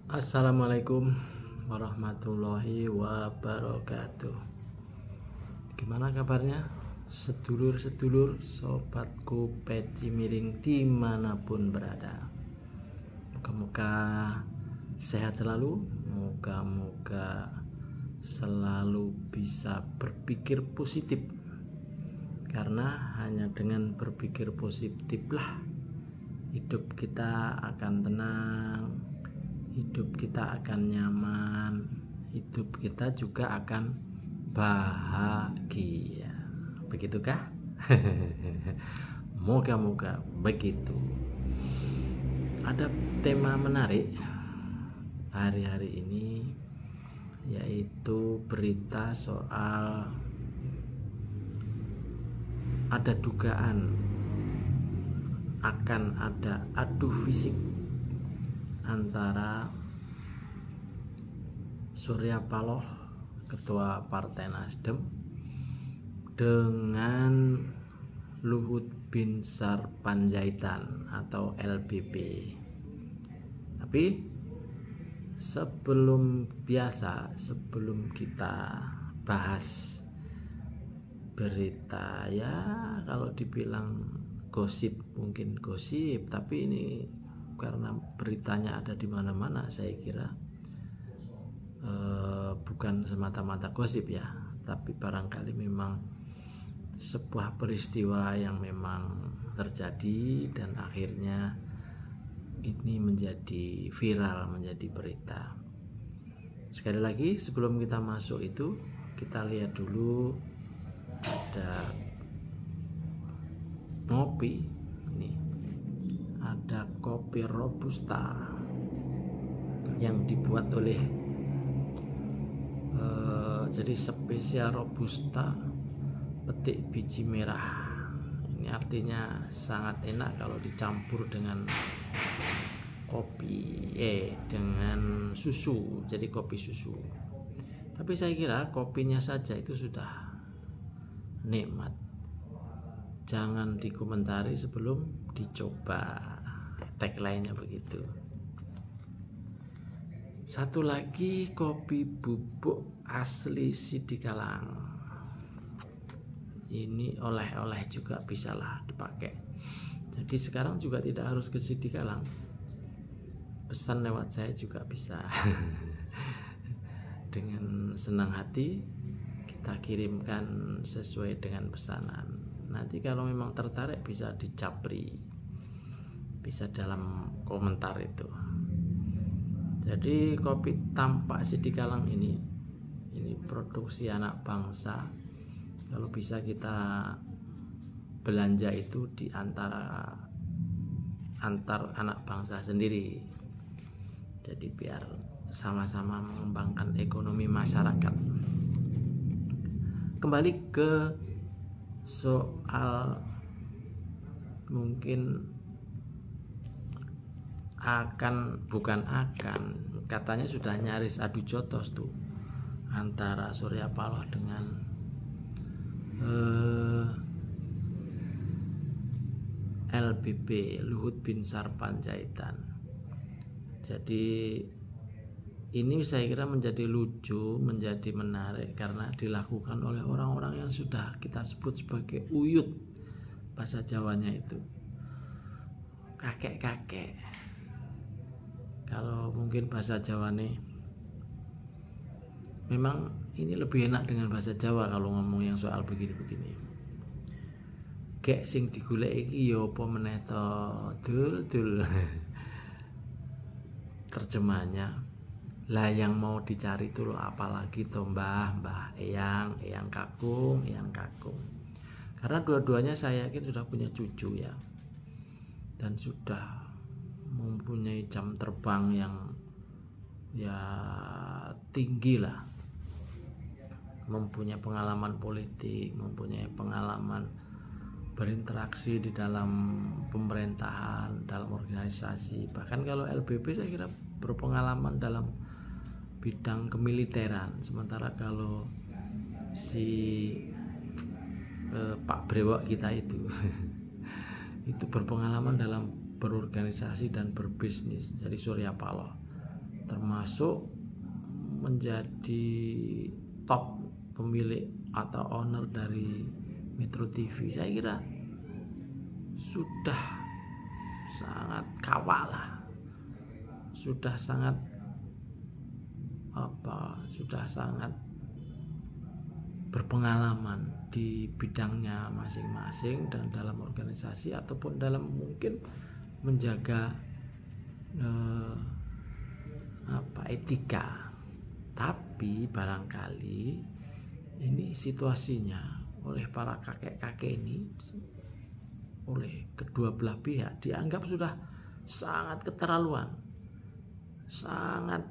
Assalamualaikum warahmatullahi wabarakatuh. Gimana kabarnya sedulur-sedulur sobatku peci miring dimanapun berada? Moga-moga sehat selalu, moga-moga selalu bisa berpikir positif, karena hanya dengan berpikir positiflah hidup kita akan tenang, hidup kita akan nyaman, hidup kita juga akan bahagia. Begitukah? Moga-moga begitu. Ada tema menarik hari-hari ini, yaitu berita soal ada dugaan akan ada adu fisik antara Surya Paloh, Ketua Partai Nasdem, dengan Luhut Binsar Panjaitan atau LBP. Tapi sebelum kita bahas berita, ya kalau dibilang gosip mungkin gosip, tapi ini karena beritanya ada di mana-mana, saya kira bukan semata-mata gosip ya, tapi barangkali memang sebuah peristiwa yang memang terjadi dan akhirnya ini menjadi viral, menjadi berita. Sekali lagi sebelum kita masuk itu, kita lihat dulu ada ngopi ini. Ada kopi robusta yang dibuat oleh jadi spesial robusta petik biji merah. Ini artinya sangat enak kalau dicampur dengan kopi dengan susu, jadi kopi susu. Tapi saya kira kopinya saja itu sudah nikmat, jangan dikomentari sebelum dicoba. Tagline-nya begitu. Satu lagi, kopi bubuk asli Sidikalang. Ini oleh-oleh juga bisalah dipakai. Jadi sekarang juga tidak harus ke Sidikalang, pesan lewat saya juga bisa. Dengan senang hati kita kirimkan sesuai dengan pesanan. Nanti kalau memang tertarik bisa dicapri, bisa dalam komentar itu. Jadi kopi tampak Sidikalang ini produksi anak bangsa. Kalau bisa kita belanja itu di antar anak bangsa sendiri. Jadi biar sama-sama mengembangkan ekonomi masyarakat. Kembali ke soal mungkin katanya sudah nyaris adu jotos tuh antara Surya Paloh dengan LBP, Luhut Binsar Panjaitan. Jadi ini saya kira menjadi lucu, menjadi menarik karena dilakukan oleh orang-orang yang sudah kita sebut sebagai uyut, bahasa Jawanya itu kakek-kakek. Kalau mungkin bahasa Jawa nih, memang ini lebih enak dengan bahasa Jawa kalau ngomong yang soal begini-begini. Gek sing digolek iki ya apa meneh to, dul. Terjemahnya, lah yang mau dicari itu loh, apalagi to mbah, eyang kakung. Karena dua-duanya saya yakin sudah punya cucu ya, dan sudah mempunyai jam terbang yang ya tinggi lah, mempunyai pengalaman politik, mempunyai pengalaman berinteraksi di dalam pemerintahan, dalam organisasi. Bahkan kalau LBP saya kira berpengalaman dalam bidang kemiliteran, sementara kalau si Pak Brewok kita itu itu berpengalaman dalam berorganisasi dan berbisnis. Jadi Surya Paloh termasuk menjadi top pemilik atau owner dari Metro TV. Saya kira sudah sangat kawal lah, sudah sangat berpengalaman di bidangnya masing-masing dan dalam organisasi ataupun dalam mungkin menjaga etika. Tapi barangkali ini situasinya oleh para kakek-kakek ini, oleh kedua belah pihak dianggap sudah sangat keterlaluan, sangat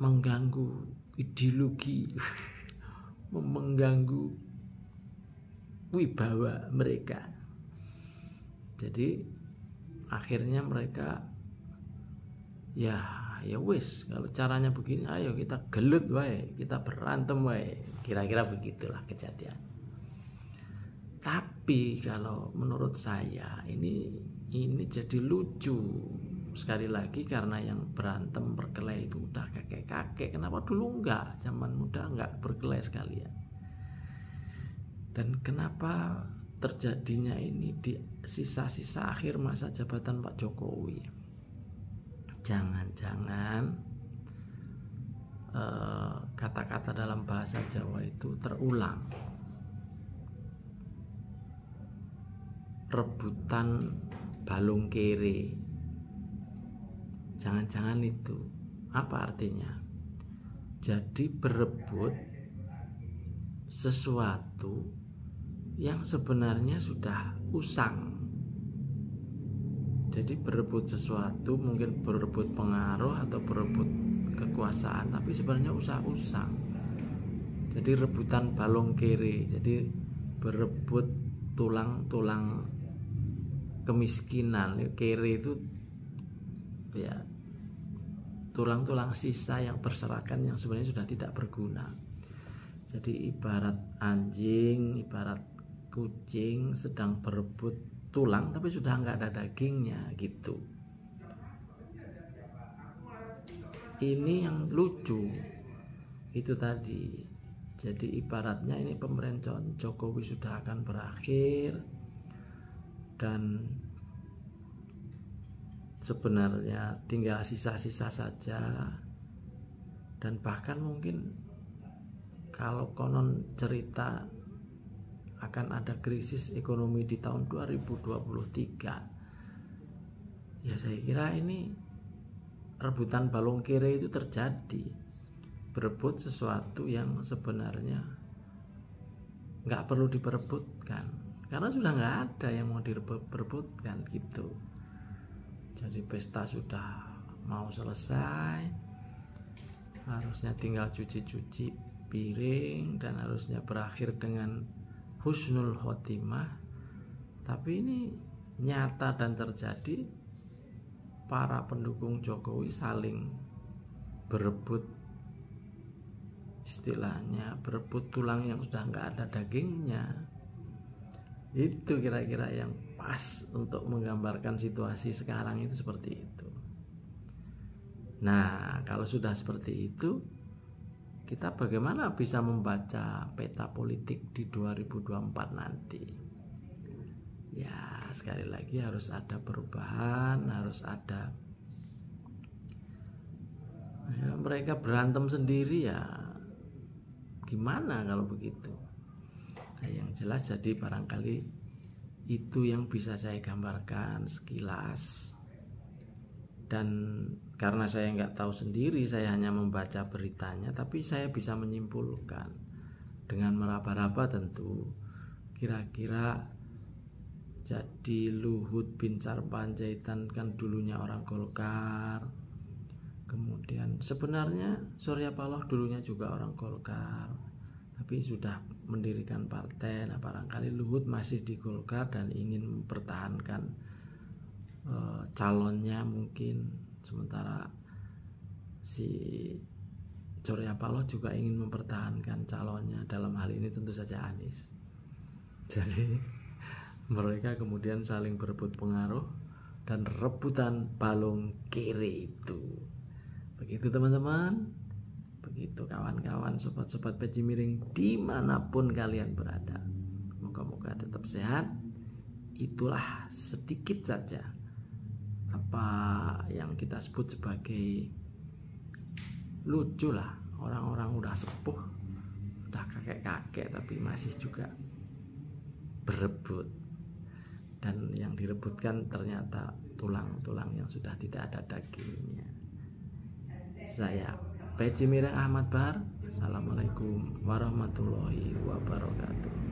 mengganggu ideologi, mengganggu wibawa mereka. Jadi akhirnya mereka ya wis, kalau caranya begini ayo kita gelut wae, kita berantem wae, kira-kira begitulah kejadian. Tapi kalau menurut saya ini jadi lucu sekali lagi karena yang berantem berkelahi itu udah kakek-kakek. Kenapa dulu enggak, zaman muda enggak berkelahi sekalian? Dan kenapa terjadinya ini di sisa-sisa akhir masa jabatan Pak Jokowi? Jangan-jangan kata-kata dalam bahasa Jawa itu terulang. Rebutan balung kere. Jangan-jangan itu. Apa artinya? Jadi berebut sesuatu yang sebenarnya sudah usang. Jadi berebut sesuatu, mungkin berebut pengaruh atau berebut kekuasaan, tapi sebenarnya usang. Jadi rebutan balung kere. Jadi berebut tulang-tulang kemiskinan. Kere itu ya tulang-tulang sisa yang berserakan yang sebenarnya sudah tidak berguna. Jadi ibarat anjing, ibarat kucing sedang berebut tulang tapi sudah nggak ada dagingnya gitu. Ini yang lucu itu tadi. Jadi ibaratnya ini pemerintahan Jokowi sudah akan berakhir dan sebenarnya tinggal sisa-sisa saja, dan bahkan mungkin kalau konon cerita akan ada krisis ekonomi di tahun 2023. Ya saya kira ini rebutan balung kere itu terjadi, berebut sesuatu yang sebenarnya nggak perlu diperebutkan karena sudah nggak ada yang mau diperebutkan gitu. Jadi pesta sudah mau selesai, harusnya tinggal cuci-cuci piring dan harusnya berakhir dengan husnul khotimah. Tapi ini nyata dan terjadi, para pendukung Jokowi saling berebut, istilahnya berebut tulang yang sudah nggak ada dagingnya. Itu kira-kira yang pas untuk menggambarkan situasi sekarang itu seperti itu. Nah, kalau sudah seperti itu, kita bagaimana bisa membaca peta politik di 2024 nanti? Ya, sekali lagi harus ada perubahan, harus ada ya, mereka berantem sendiri ya gimana kalau begitu? Nah, yang jelas jadi barangkali itu yang bisa saya gambarkan sekilas, dan karena saya nggak tahu sendiri, saya hanya membaca beritanya, tapi saya bisa menyimpulkan dengan meraba-raba tentu. Kira-kira jadi Luhut Binsar Panjaitan kan dulunya orang Golkar, kemudian sebenarnya Surya Paloh dulunya juga orang Golkar, tapi sudah mendirikan partai. Nah, barangkali Luhut masih di Golkar dan ingin mempertahankan calonnya mungkin, sementara si Surya Paloh juga ingin mempertahankan calonnya, dalam hal ini tentu saja Anies. Jadi mereka kemudian saling berebut pengaruh dan rebutan balung kiri itu. Begitu teman-teman, begitu kawan-kawan, sobat-sobat peci miring dimanapun kalian berada. Moga-moga tetap sehat. Itulah sedikit saja apa yang kita sebut sebagai lucu lah, orang-orang udah sepuh, udah kakek-kakek tapi masih juga berebut, dan yang direbutkan ternyata tulang-tulang yang sudah tidak ada dagingnya. Saya Peci Miring Ahmad Bahar. Assalamualaikum warahmatullahi wabarakatuh.